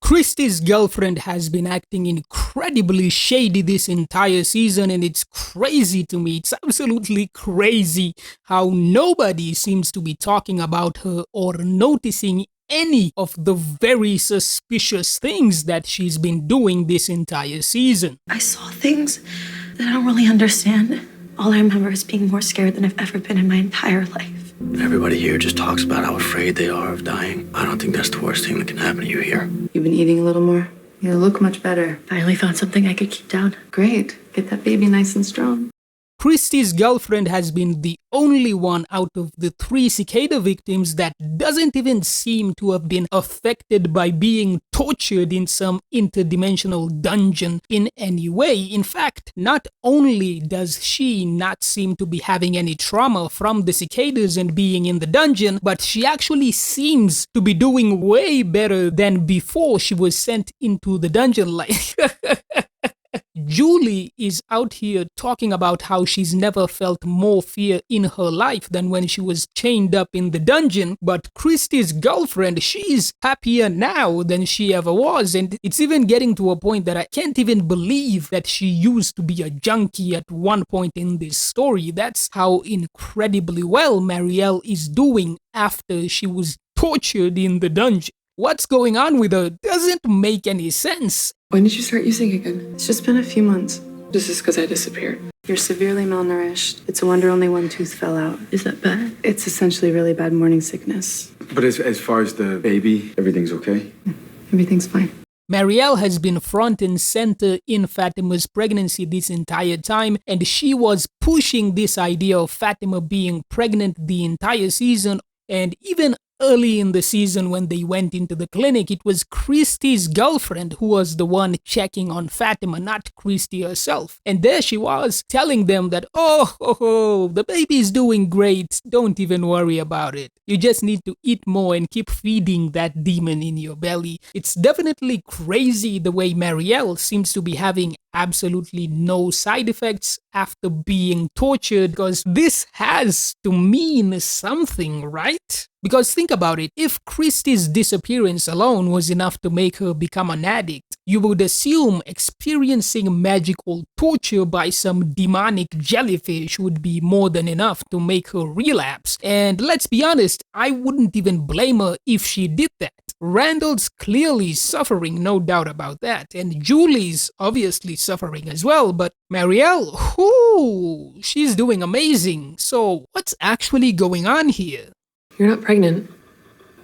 Christy's girlfriend has been acting incredibly shady this entire season, and it's crazy to me. It's absolutely crazy how nobody seems to be talking about her or noticing any of the very suspicious things that she's been doing this entire season. I saw things that I don't really understand. All I remember is being more scared than I've ever been in my entire life. Everybody here just talks about how afraid they are of dying. I don't think that's the worst thing that can happen to you here. You've been eating a little more? You look much better. Finally found something I could keep down. Great. Get that baby nice and strong. Christy's girlfriend has been the only one out of the 3 cicada victims that doesn't even seem to have been affected by being tortured in some interdimensional dungeon in any way. In fact, not only does she not seem to be having any trauma from the cicadas and being in the dungeon, but she actually seems to be doing way better than before she was sent into the dungeon. Julie is out here talking about how she's never felt more fear in her life than when she was chained up in the dungeon, but Christy's girlfriend, she's happier now than she ever was, and it's even getting to a point that I can't even believe that she used to be a junkie at one point in this story. That's how incredibly well Marielle is doing after she was tortured in the dungeon. What's going on with her doesn't make any sense. When did you start using again? It's just been a few months. This is because I disappeared. You're severely malnourished. It's a wonder only one tooth fell out. Is that bad? It's essentially really bad morning sickness. But as far as the baby, everything's okay? Everything's fine. Marielle has been front and center in Fatima's pregnancy this entire time, and she was pushing this idea of Fatima being pregnant the entire season, and even early in the season when they went into the clinic, it was Christy's girlfriend who was the one checking on Fatima, not Christy herself. And there she was telling them that, oh, the baby's doing great, don't even worry about it. You just need to eat more and keep feeding that demon in your belly. It's definitely crazy the way Marielle seems to be having absolutely no side effects after being tortured, because this has to mean something, right? Because think about it, if Christy's disappearance alone was enough to make her become an addict, you would assume experiencing magical torture by some demonic jellyfish would be more than enough to make her relapse. And let's be honest, I wouldn't even blame her if she did that. Randall's clearly suffering, no doubt about that, and Julie's obviously suffering as well, but Marielle, she's doing amazing. So what's actually going on here? You're not pregnant.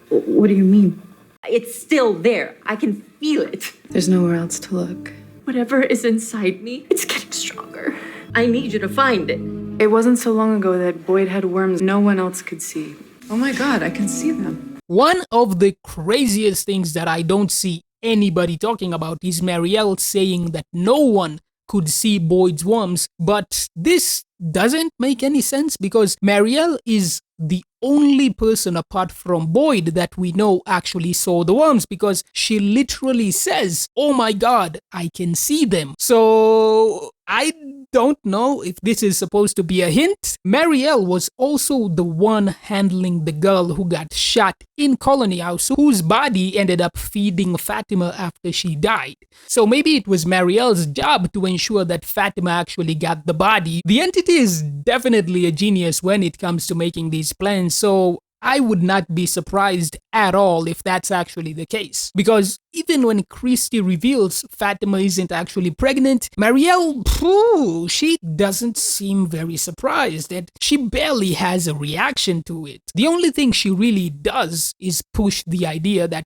What do you mean? It's still there. I can feel it. There's nowhere else to look. Whatever is inside me, it's getting stronger. I need you to find it. It wasn't so long ago that Boyd had worms no one else could see. Oh my God, I can see them. One of the craziest things that I don't see anybody talking about is Marielle saying that no one could see Boyd's worms, but this doesn't make any sense because Marielle is the only person apart from Boyd that we know actually saw the worms, because she literally says, oh my God, I can see them. So I don't know if this is supposed to be a hint. Marielle was also the one handling the girl who got shot in Colony House, whose body ended up feeding Fatima after she died. So maybe it was Marielle's job to ensure that Fatima actually got the body. The entity is definitely a genius when it comes to making these plans, so I would not be surprised at all if that's actually the case. Because even when Christy reveals Fatima isn't actually pregnant, Marielle, she doesn't seem very surprised, and she barely has a reaction to it. The only thing she really does is push the idea that,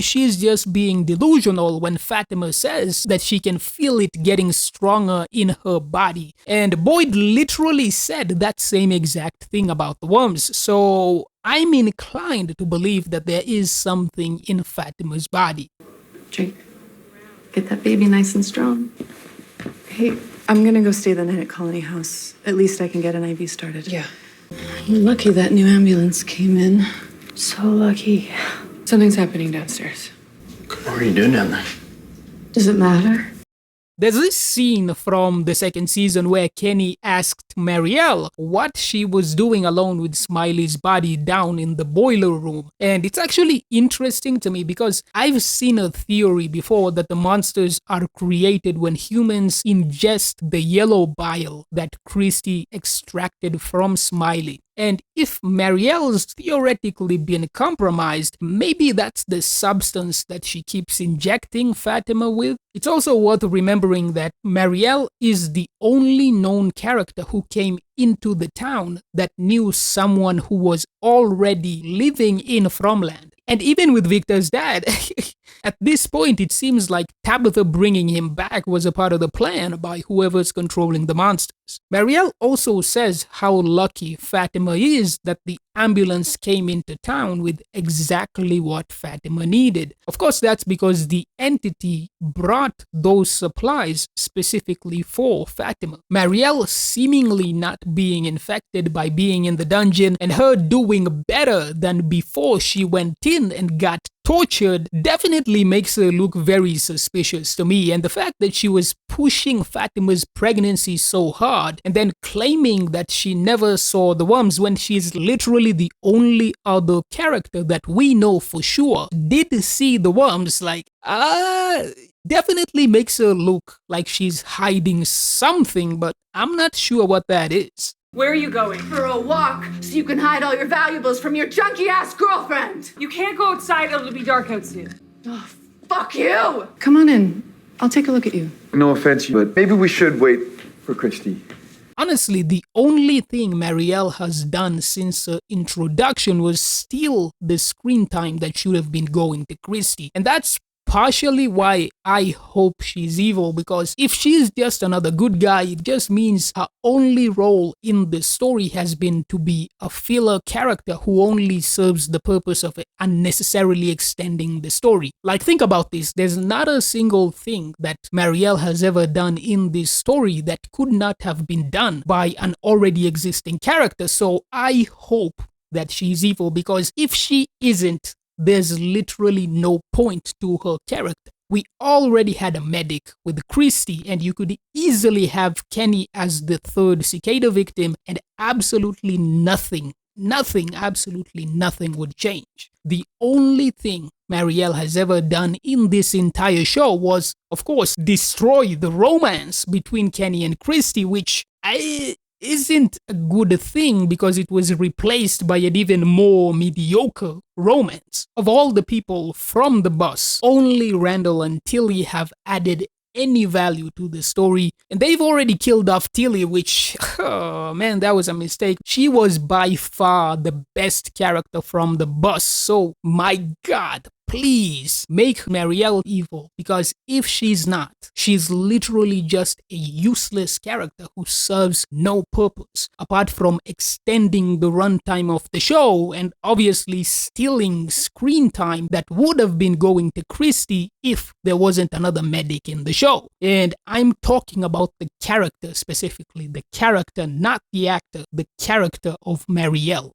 she's just being delusional when Fatima says that she can feel it getting stronger in her body. And Boyd literally said that same exact thing about the worms, so I'm inclined to believe that there is something in Fatima's body. Jake, get that baby nice and strong. Hey, I'm gonna go stay the night at Colony House. At least I can get an IV started. Yeah. You're lucky that new ambulance came in. So lucky. Something's happening downstairs. What are you doing down there? Does it matter? There's this scene from the second season where Kenny asked Marielle what she was doing alone with Smiley's body down in the boiler room. And it's actually interesting to me because I've seen a theory before that the monsters are created when humans ingest the yellow bile that Christy extracted from Smiley. And if Marielle's theoretically been compromised, maybe that's the substance that she keeps injecting Fatima with. It's also worth remembering that Marielle is the only known character who came into the town that knew someone who was already living in Fromland. And even with Victor's dad, at this point it seems like Tabitha bringing him back was a part of the plan by whoever's controlling the monsters. Marielle also says how lucky Fatima is that the ambulance came into town with exactly what Fatima needed. Of course, that's because the entity brought those supplies specifically for Fatima. Marielle seemingly not being infected by being in the dungeon and her doing better than before she went in and got tortured definitely makes her look very suspicious to me, and the fact that she was pushing Fatima's pregnancy so hard and then claiming that she never saw the worms when she's literally the only other character that we know for sure did see the worms, definitely makes her look like she's hiding something, but I'm not sure what that is. Where are you going? For a walk, so you can hide all your valuables from your junky-ass girlfriend! You can't go outside, it'll be dark out soon. Oh, fuck you! Come on in. I'll take a look at you. No offense, but maybe we should wait for Christy. Honestly, the only thing Marielle has done since her introduction was steal the screen time that should have been going to Christy. And that's partially why I hope she's evil, because if she's just another good guy, it just means her only role in the story has been to be a filler character who only serves the purpose of unnecessarily extending the story. Like, think about this. There's not a single thing that Marielle has ever done in this story that could not have been done by an already existing character. So I hope that she's evil, because if she isn't, there's literally no point to her character. We already had a medic with Christy, and you could easily have Kenny as the third cicada victim, and absolutely nothing would change. The only thing Marielle has ever done in this entire show was, of course, destroy the romance between Kenny and Christy, which isn't a good thing because it was replaced by an even more mediocre romance. Of all the people from the bus, only Randall and Tilly have added any value to the story, and they've already killed off Tilly, which, oh man, that was a mistake. She was by far the best character from the bus, so my god, please make Marielle evil, because if she's not, she's literally just a useless character who serves no purpose apart from extending the runtime of the show and obviously stealing screen time that would have been going to Christy if there wasn't another medic in the show. And I'm talking about the character specifically, the character, not the actor, the character of Marielle.